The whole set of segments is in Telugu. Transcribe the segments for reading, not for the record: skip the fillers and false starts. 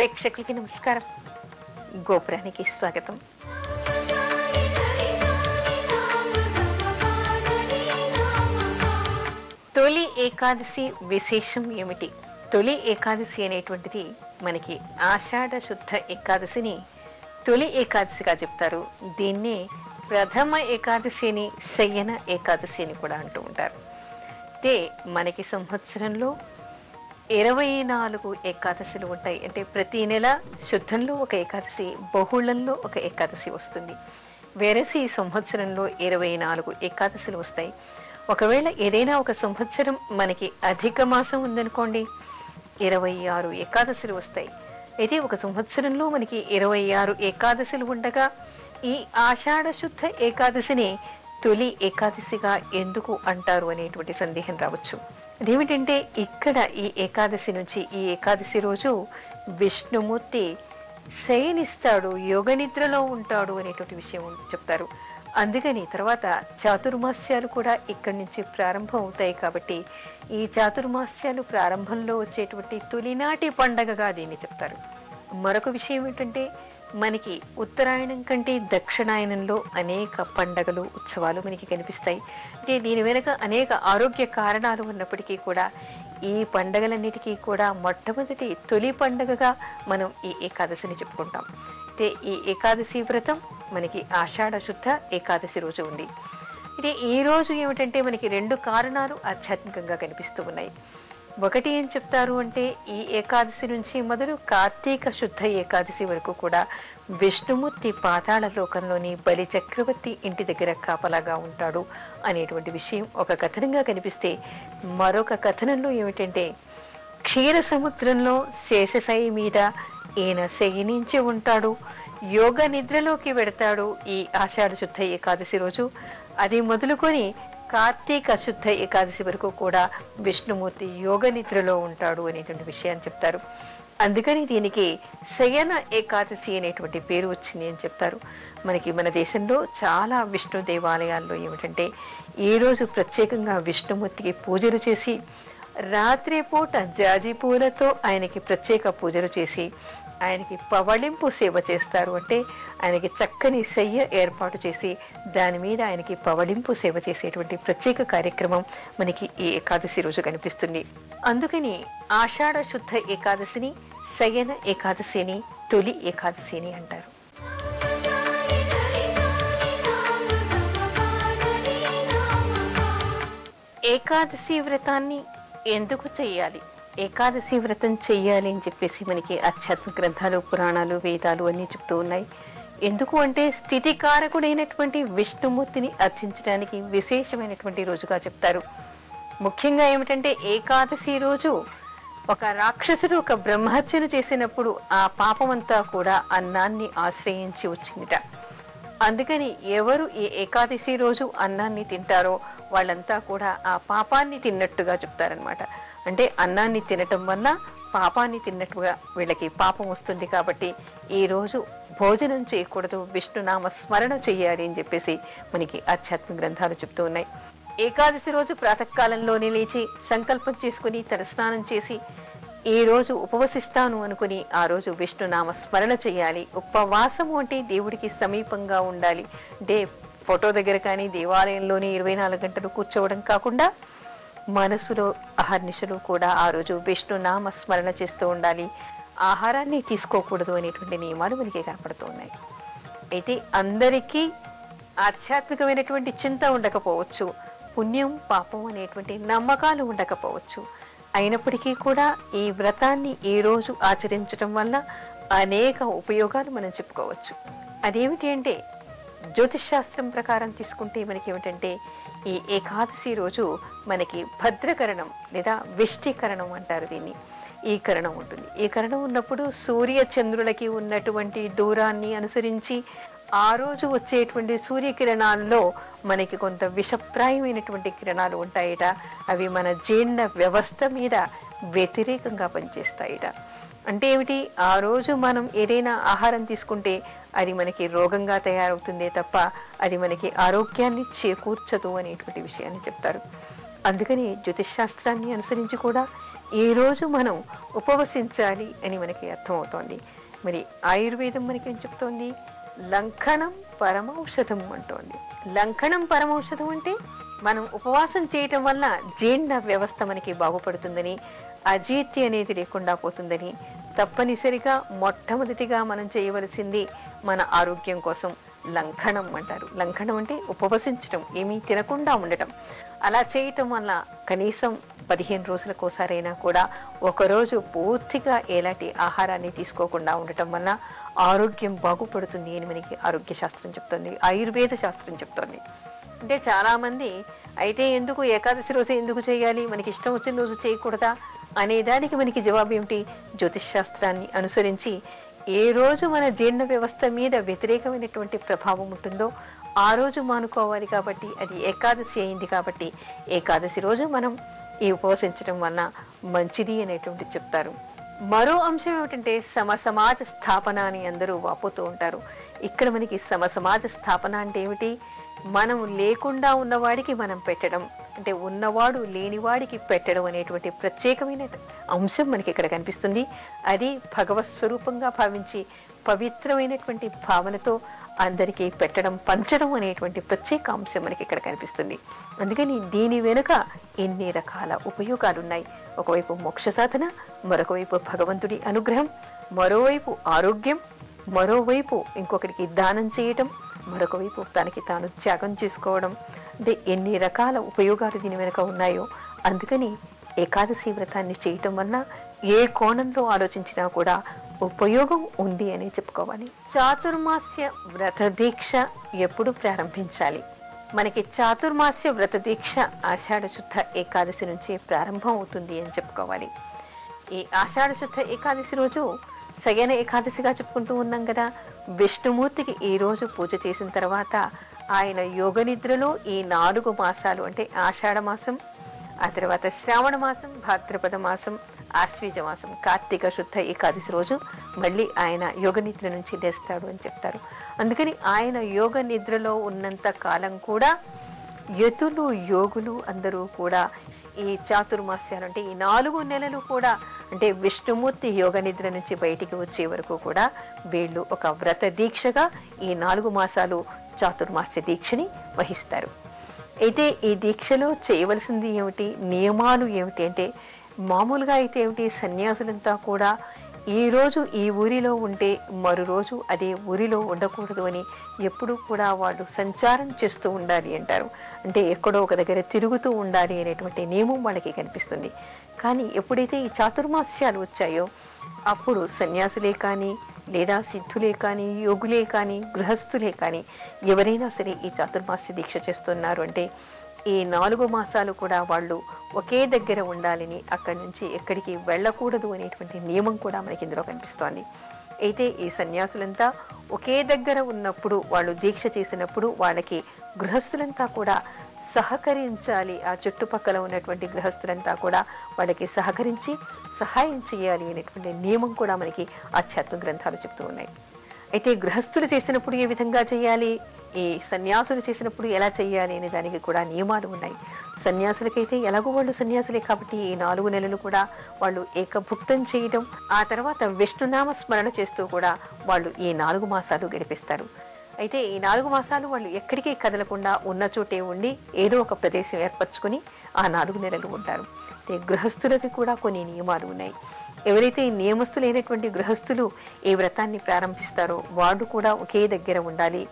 ప్రేక్షకులకి నమస్కారం. గోపురానికి స్వాగతం. తొలి ఏకాదశి విశేషం ఏమిటి? తొలి ఏకాదశి అనేటువంటిది మనకి ఆషాఢ శుద్ధ ఏకాదశిని తొలి ఏకాదశిగా చెప్తారు. దీన్నే ప్రథమ ఏకాదశి అని, శయన ఏకాదశి అని కూడా అంటూ ఉంటారు. అయితే మనకి సంవత్సరంలో 24 ఏకాదశులు ఉంటాయి. అంటే ప్రతి నెల శుద్ధంలో ఒక ఏకాదశి, బహుళంలో ఒక ఏకాదశి వస్తుంది. వేరేసి ఈ సంవత్సరంలో 24 ఏకాదశులు వస్తాయి. ఒకవేళ ఏదైనా ఒక సంవత్సరం మనకి అధిక మాసం ఉందనుకోండి, 26 ఏకాదశులు వస్తాయి. అయితే ఒక సంవత్సరంలో మనకి 26 ఏకాదశులు ఉండగా ఈ ఆషాఢ శుద్ధ ఏకాదశిని తొలి ఏకాదశిగా ఎందుకు అంటారు అనేటువంటి సందేహం రావచ్చు. అదేమిటంటే ఇక్కడ ఈ ఏకాదశి నుంచి, ఈ ఏకాదశి రోజు విష్ణుమూర్తి శయనిస్తాడు, యోగ నిద్రలో ఉంటాడు అనేటువంటి విషయం చెప్తారు. అందుకని తర్వాత చాతుర్మాస్యాలు కూడా ఇక్కడి నుంచి ప్రారంభం అవుతాయి. కాబట్టి ఈ చాతుర్మాస్యాలు ప్రారంభంలో వచ్చేటువంటి తొలినాటి పండగగా దీన్ని చెప్తారు. మరొక విషయం ఏంటంటే, మనకి ఉత్తరాయణం కంటే దక్షిణాయనంలో అనేక పండగలు, ఉత్సవాలు మనకి కనిపిస్తాయి. అంటే దీని వెనుక అనేక ఆరోగ్య కారణాలు ఉన్నప్పటికీ కూడా ఈ పండగలన్నిటికీ కూడా మొట్టమొదటి తొలి పండగగా మనం ఈ ఏకాదశిని చెప్పుకుంటాం. అయితే ఈ ఏకాదశి వ్రతం మనకి ఆషాఢ శుద్ధ ఏకాదశి రోజు ఉంది. అయితే ఈ రోజు ఏమిటంటే మనకి 2 కారణాలు ఆధ్యాత్మికంగా కనిపిస్తూ ఉన్నాయి. ఒకటి ఏం చెప్తారు అంటే, ఈ ఏకాదశి నుంచి మొదలు కార్తీక శుద్ధ ఏకాదశి వరకు కూడా విష్ణుమూర్తి పాతాళ లోకంలోని బలి చక్రవర్తి ఇంటి దగ్గర కాపలాగా ఉంటాడు అనేటువంటి విషయం ఒక కథనంగా కనిపిస్తే, మరొక కథనంలో ఏమిటంటే క్షీర సముద్రంలో శేషశయి మీద ఈయన శయనించి ఉంటాడు, యోగ నిద్రలోకి వెడతాడు ఈ ఆషాఢ శుద్ధ ఏకాదశి రోజు. అది మొదలుకొని కార్తీక శుద్ధ ఏకాదశి వరకు కూడా విష్ణుమూర్తి యోగ నిద్రలో ఉంటాడు అనేటువంటి విషయాన్ని చెప్తారు. అందుకని దీనికి శయన ఏకాదశి అనేటువంటి పేరు వచ్చింది అని చెప్తారు. మన దేశంలో చాలా విష్ణు దేవాలయాల్లో ఏమిటంటే ఈ రోజు ప్రత్యేకంగా విష్ణుమూర్తికి పూజలు చేసి, రాత్రి పూట జాజి పూలతో ఆయనకి ప్రత్యేక పూజలు చేసి ఆయనకి పవళింపు సేవ చేస్తారు. అంటే ఆయనకి చక్కని శయ్య ఏర్పాటు చేసి దాని మీద ఆయనకి పవళింపు సేవ చేసేటువంటి ప్రత్యేక కార్యక్రమం మనకి ఈ ఏకాదశి రోజు కనిపిస్తుంది. అందుకని ఆషాఢ శుద్ధ ఏకాదశిని శయన ఏకాదశి అని, తొలి ఏకాదశి అని అంటారు. ఏకాదశి వ్రతాన్ని ఎందుకు చెయ్యాలి, ఏకాదశి వ్రతం చెయ్యాలి అని చెప్పేసి మనకి ఆధ్యాత్మిక గ్రంథాలు, పురాణాలు, వేదాలు అన్నీ చెప్తూ ఉన్నాయి. ఎందుకు అంటే స్థితికారకుడైనటువంటి విష్ణుమూర్తిని అర్చించడానికి విశేషమైనటువంటి రోజుగా చెప్తారు. ముఖ్యంగా ఏమిటంటే ఏకాదశి రోజు ఒక రాక్షసుడు ఒక బ్రహ్మహత్యను చేసినప్పుడు ఆ పాపమంతా కూడా అన్నాన్ని ఆశ్రయించి వచ్చిందిట. అందుకని ఎవరు ఈ ఏకాదశి రోజు అన్నాన్ని తింటారో వాళ్ళంతా కూడా ఆ పాపాన్ని తిన్నట్టుగా చెప్తారనమాట. అంటే అన్నాన్ని తినటం వల్ల పాపాన్ని తిన్నట్టుగా వీళ్ళకి పాపం వస్తుంది. కాబట్టి ఈ రోజు భోజనం చేయకూడదు, విష్ణునామ స్మరణ చెయ్యాలి అని చెప్పేసి మనకి ఆధ్యాత్మిక గ్రంథాలు చెప్తూ ఉన్నాయి. ఏకాదశి రోజు ప్రాతకాలంలోనే లేచి సంకల్పం చేసుకుని తలస్నానం చేసి ఈ రోజు ఉపవసిస్తాను అనుకుని ఆ రోజు విష్ణునామ స్మరణ చెయ్యాలి. ఉపవాసము అంటే దేవుడికి సమీపంగా ఉండాలి. అంటే ఫోటో దగ్గర కానీ దేవాలయంలోని 24 గంటలు కూర్చోవడం కాకుండా మనసులో అహర్నిశలు కూడా ఆ రోజు విష్ణునామ స్మరణ చేస్తూ ఉండాలి. ఆహారాన్ని తీసుకోకూడదు అనేటువంటి నియమాలు మనకి కనపడుతూ ఉన్నాయి. అయితే అందరికీ ఆధ్యాత్మికమైనటువంటి చింత ఉండకపోవచ్చు, పుణ్యం పాపం అనేటువంటి నమ్మకాలు ఉండకపోవచ్చు. అయినప్పటికీ కూడా ఈ వ్రతాన్ని ఈ రోజు ఆచరించడం వల్ల అనేక ఉపయోగాలు మనం చెప్పుకోవచ్చు. అదేమిటి అంటే, జ్యోతిష్ శాస్త్రం ప్రకారం తీసుకుంటే మనకి ఏమిటంటే ఈ ఏకాదశి రోజు మనకి భద్రకరణం లేదా విష్టికరణం అంటారు దీన్ని. ఈ కరణం ఉంటుంది. ఈ కరణం ఉన్నప్పుడు సూర్య చంద్రులకి ఉన్నటువంటి దూరాన్ని అనుసరించి ఆ రోజు వచ్చేటువంటి సూర్యకిరణాల్లో మనకి కొంత విషప్రాయమైనటువంటి కిరణాలు ఉంటాయిట. అవి మన జీర్ణ వ్యవస్థ మీద వ్యతిరేకంగా పనిచేస్తాయిట. అంటే ఏమిటి, ఆ రోజు మనం ఏదైనా ఆహారం తీసుకుంటే అది మనకి రోగంగా తయారవుతుందే తప్ప అది మనకి ఆరోగ్యాన్ని చేకూర్చదు అనేటువంటి విషయాన్ని చెప్తారు. అందుకని జ్యోతిష్ శాస్త్రాన్ని అనుసరించి కూడా ఈ రోజు మనం ఉపవసించాలి అని మనకి అర్థమవుతోంది. మరి ఆయుర్వేదం మనకి ఏం చెప్తోంది? లంఘనం పరమౌషధం అంటోంది. లంఘనం పరమౌషధం అంటే మనం ఉపవాసం చేయటం వల్ల జీర్ణ వ్యవస్థ మనకి బాగుపడుతుందని, అజీర్తి అనేది లేకుండా పోతుందని, తప్పనిసరిగా మొట్టమొదటిగా మనం చేయవలసింది మన ఆరోగ్యం కోసం లంఘనం అంటారు. లంఘనం అంటే ఉపవసించటం, ఏమీ తినకుండా ఉండటం. అలా చేయటం వల్ల కనీసం 15 రోజులకోసారైనా కూడా ఒకరోజు పూర్తిగా ఎలాంటి ఆహారాన్ని తీసుకోకుండా ఉండటం వల్ల ఆరోగ్యం బాగుపడుతుంది అని మనకి ఆరోగ్య శాస్త్రం చెప్తోంది, ఆయుర్వేద శాస్త్రం చెప్తోంది. అంటే చాలామంది అయితే ఎందుకు ఏకాదశి రోజు ఎందుకు చేయాలి, మనకి ఇష్టం వచ్చిన రోజు చేయకూడదా అనేదానికి మనకి జవాబు ఏమిటి? జ్యోతిష్ శాస్త్రాన్ని అనుసరించి ఏ రోజు మన జీర్ణ వ్యవస్థ మీద వ్యతిరేకమైనటువంటి ప్రభావం ఉంటుందో ఆ రోజు మానుకోవాలి. కాబట్టి అది ఏకాదశి అయింది. కాబట్టి ఏకాదశి రోజు మనం ఈ ఉపవసించడం వల్ల మంచిది అనేటువంటి చెప్తారు. మరో అంశం ఏమిటంటే సమసమాజ స్థాపన అని అందరూ వాపోతూ ఉంటారు. ఇక్కడ మనకి సమసమాజ స్థాపన అంటే ఏమిటి? మనం లేకుండా ఉన్నవాడికి మనం పెట్టడం, అంటే ఉన్నవాడు లేనివాడికి పెట్టడం అనేటువంటి ప్రత్యేకమైన అంశం మనకి ఇక్కడ కనిపిస్తుంది. అది భగవత్ స్వరూపంగా భావించి పవిత్రమైనటువంటి భావనతో అందరికీ పెట్టడం, పంచడం అనేటువంటి ప్రత్యేక అంశం మనకి ఇక్కడ కనిపిస్తుంది. అందుకని దీని వెనుక ఎన్ని రకాల ఉపయోగాలున్నాయి. ఒకవైపు మోక్ష సాధన, మరొక వైపు భగవంతుడి అనుగ్రహం, మరోవైపు ఆరోగ్యం, మరోవైపు ఇంకొకరికి దానం చేయటం, మరొక వైపు తనకి తాను త్యాగం చేసుకోవడం. అంటే ఎన్ని రకాల ఉపయోగాలు దీని వెనుక ఉన్నాయో. అందుకని ఏకాదశి వ్రతాన్ని చేయటం వల్ల ఏ కోణంలో ఆలోచించినా కూడా ఉపయోగం ఉంది అని చెప్పుకోవాలి. చాతుర్మాస్య వ్రత దీక్ష ఎప్పుడు ప్రారంభించాలి? మనకి చాతుర్మాస్య వ్రత దీక్ష ఆషాఢ శుద్ధ ఏకాదశి నుంచి ప్రారంభం అవుతుంది అని చెప్పుకోవాలి. ఈ ఆషాఢ శుద్ధ ఏకాదశి రోజు శయన ఏకాదశిగా చెప్పుకుంటూ ఉన్నాం కదా. విష్ణుమూర్తికి ఈ రోజు పూజ చేసిన తర్వాత ఆయన యోగ నిద్రలో ఈ 4 మాసాలు అంటే ఆషాఢ మాసం, ఆ తర్వాత శ్రావణ మాసం, భాద్రపద మాసం, ఆశ్వీజ మాసం, కార్తీక శుద్ధ ఏకాదశి రోజు మళ్ళీ ఆయన యోగ నిద్ర నుంచి లేస్తాడు అని చెప్తారు. అందుకని ఆయన యోగ నిద్రలో ఉన్నంత కాలం కూడా యతులు, యోగులు అందరూ కూడా ఈ చాతుర్మాస్యాలు అంటే ఈ 4 నెలలు కూడా, అంటే విష్ణుమూర్తి యోగ నిద్ర నుంచి బయటికి వచ్చే వరకు కూడా వీళ్ళు ఒక వ్రత దీక్షగా ఈ 4 మాసాలు చాతుర్మాస్య దీక్షని వహిస్తారు. అయితే ఈ దీక్షలో చేయవలసింది ఏమిటి, నియమాలు ఏమిటి అంటే, మామూలుగా అయితే ఏమిటి, సన్యాసులంతా కూడా ఈ రోజు ఈ ఊరిలో ఉంటే మరో రోజు అదే ఊరిలో ఉండకూడదు అని ఎప్పుడూ కూడా వాళ్ళు సంచారం చేస్తూ ఉండాలి అంటారు. అంటే ఎక్కడో ఒక దగ్గర తిరుగుతూ ఉండాలి అనేటువంటి నియమం వాళ్ళకి కనిపిస్తుంది. కానీ ఎప్పుడైతే ఈ చాతుర్మాస్యాలు వచ్చాయో అప్పుడు సన్యాసులే కానీ, లేదా సిద్ధులే కానీ, యోగులే కానీ, గృహస్థులే కానీ ఎవరైనా సరే ఈ చాతుర్మాస్య దీక్ష చేస్తున్నారు అంటే ఈ 4 మాసాలు కూడా వాళ్ళు ఒకే దగ్గర ఉండాలని, అక్కడి నుంచి ఎక్కడికి వెళ్ళకూడదు అనేటువంటి నియమం కూడా మనకి ఇందులో కనిపిస్తోంది. అయితే ఈ సన్యాసులంతా ఒకే దగ్గర ఉన్నప్పుడు, వాళ్ళు దీక్ష చేసినప్పుడు వాళ్ళకి గృహస్థులంతా కూడా సహకరించాలి. ఆ చుట్టుపక్కల ఉన్నటువంటి గృహస్థులంతా కూడా వాళ్ళకి సహకరించి సహాయం చేయాలి అనేటువంటి నియమం కూడా మనకి ఆధ్యాత్మిక గ్రంథాలు చెప్తూ ఉన్నాయి. అయితే గృహస్థులు చేసినప్పుడు ఏ విధంగా చేయాలి, ఈ సన్యాసులు చేసినప్పుడు ఎలా చేయాలి అనే దానికి కూడా నియమాలు ఉన్నాయి. సన్యాసులకైతే ఎలాగో వాళ్ళు సన్యాసులే కాబట్టి ఈ 4 నెలలు కూడా వాళ్ళు ఏకభుక్తం చేయడం, ఆ తర్వాత విష్ణునామ స్మరణ చేస్తూ కూడా వాళ్ళు ఈ 4 మాసాలు గడిపిస్తారు. అయితే ఈ 4 మాసాలు వాళ్ళు ఎక్కడికి కదలకుండా ఉన్న చోటే ఉండి ఏదో ఒక ప్రదేశం ఏర్పరచుకుని ఆ 4 నెలలు ఉంటారు. అయితే గృహస్థులకి కూడా కొన్ని నియమాలు ఉన్నాయి. ఎవరైతే నియమస్తులైనటువంటి గృహస్థులు ఈ వ్రతాన్ని ప్రారంభిస్తారో వాళ్ళు కూడా ఒకే దగ్గర ఉండాలి.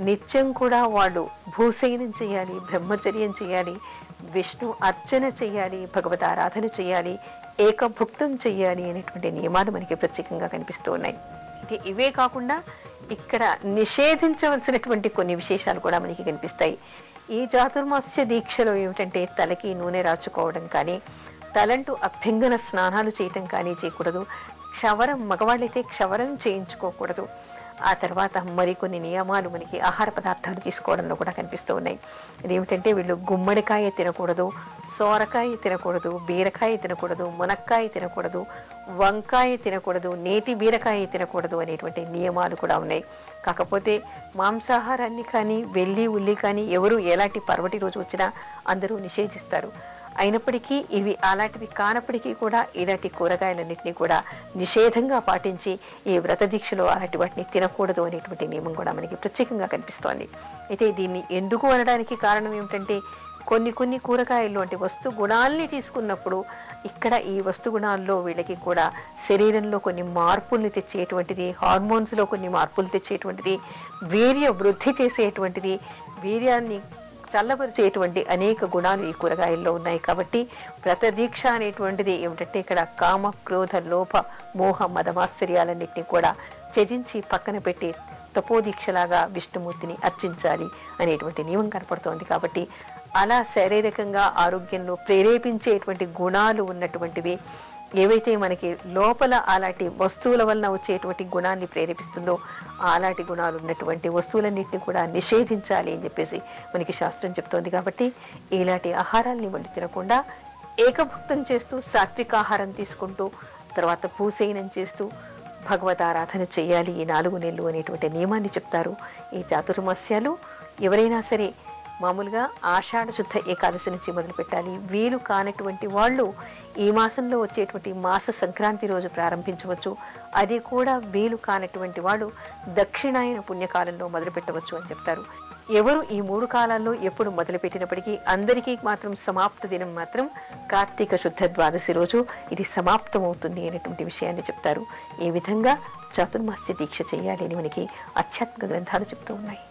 నిత్యం కూడా వాళ్ళు భూశయనం చేయాలి, బ్రహ్మచర్యం చేయాలి, విష్ణు అర్చన చేయాలి, భగవద్ ఆరాధన చేయాలి, ఏకభుక్తం చేయాలి అనేటువంటి నియమాలు మనకి ప్రత్యేకంగా కనిపిస్తూ ఉన్నాయి. ఇవే కాకుండా ఇక్కడ నిషేధించవలసినటువంటి కొన్ని విశేషాలు కూడా మనకి కనిపిస్తాయి. ఈ చాతుర్మాస్య దీక్షలో ఏమిటంటే తలకి నూనె రాచుకోవడం కానీ, తలంటూ అభ్యంగన స్నానాలు చేయటం కానీ చేయకూడదు. క్షవరం, మగవాళ్ళైతే క్షవరం చేయించుకోకూడదు. ఆ తర్వాత మరికొన్ని నియమాలు మనకి ఆహార పదార్థాలు తీసుకోవడంలో కూడా కనిపిస్తూ ఉన్నాయి. అదేమిటంటే వీళ్ళు గుమ్మడికాయ తినకూడదు, సోరకాయ తినకూడదు, బీరకాయ తినకూడదు, మునక్కాయ తినకూడదు, వంకాయ తినకూడదు, నేతి బీరకాయ తినకూడదు అనేటువంటి నియమాలు కూడా ఉన్నాయి. కాకపోతే మాంసాహారాన్ని కానీ, వెల్లి ఉల్లి కానీ ఎవరు ఎలాంటి పర్వటి రోజు వచ్చినా అందరూ నిషేధిస్తారు. అయినప్పటికీ ఇవి అలాంటివి కానప్పటికీ కూడా ఇలాంటి కూరగాయలన్నింటినీ కూడా నిషేధంగా పాటించి ఈ వ్రత దీక్షలో అలాంటి వాటిని తినకూడదు అనేటువంటి నియమం కూడా మనకి ప్రత్యేకంగా కనిపిస్తోంది. అయితే దీన్ని ఎందుకు అనడానికి కారణం ఏమిటంటే కొన్ని కూరగాయల్లో అంటే వస్తు గుణాల్ని తీసుకున్నప్పుడు ఇక్కడ ఈ వస్తు గుణాల్లో వీళ్ళకి కూడా శరీరంలో కొన్ని మార్పుల్ని తెచ్చేటువంటిది, హార్మోన్స్లో కొన్ని మార్పులు తెచ్చేటువంటిది, వీర్య వృద్ధి చేసేటువంటిది, వీర్యాన్ని చల్లబరిచేటువంటి అనేక గుణాలు ఈ కూరగాయల్లో ఉన్నాయి. కాబట్టి వ్రతదీక్ష అనేటువంటిది ఏమిటంటే ఇక్కడ కామ, క్రోధ, లోభ, మోహ, మదమాశ్చర్యాలన్నింటినీ కూడా త్యజించి పక్కన పెట్టి తపోదీక్షలాగా విష్ణుమూర్తిని అర్చించాలి అనేటువంటి నియమం కనపడుతోంది. కాబట్టి అలా శారీరకంగా ఆరోగ్యంలో ప్రేరేపించేటువంటి గుణాలు ఉన్నటువంటివి ఏవైతే మనకి లోపల అలాంటి వస్తువుల వలన వచ్చేటువంటి గుణాన్ని ప్రేరేపిస్తుందో అలాంటి గుణాలు ఉన్నటువంటి వస్తువులన్నింటినీ కూడా నిషేధించాలి అని చెప్పేసి మనకి శాస్త్రం చెప్తోంది. కాబట్టి ఇలాంటి ఆహారాల్ని వండి తినకుండా ఏకభుక్తం చేస్తూ సాత్వికాహారం తీసుకుంటూ తర్వాత భూసేనం చేస్తూ భగవతారాధన చేయాలి ఈ 4 నెలలు అనేటువంటి నియమాన్ని చెప్తారు. ఈ చాతుర్మాస్యాలు ఎవరైనా సరే మామూలుగా ఆషాఢ శుద్ధ ఏకాదశి నుంచి మొదలు పెట్టాలి. వీలు కానటువంటి వాళ్ళు ఈ మాసంలో వచ్చేటువంటి మాస సంక్రాంతి రోజు ప్రారంభించవచ్చు. అది కూడా వీలు కానటువంటి వాళ్ళు దక్షిణాయన పుణ్యకాలంలో మొదలు పెట్టవచ్చు అని చెప్తారు. ఎవరు ఈ 3 కాలాల్లో ఎప్పుడు మొదలుపెట్టినప్పటికీ అందరికీ మాత్రం సమాప్త దినం మాత్రం కార్తీక శుద్ధ ద్వాదశి రోజు ఇది సమాప్తమవుతుంది అనేటువంటి విషయాన్ని చెప్తారు. ఈ విధంగా చాతుర్మాస్య దీక్ష చేయాలి అని మనకి ఆధ్యాత్మిక గ్రంథాలు చెప్తూ ఉన్నాయి.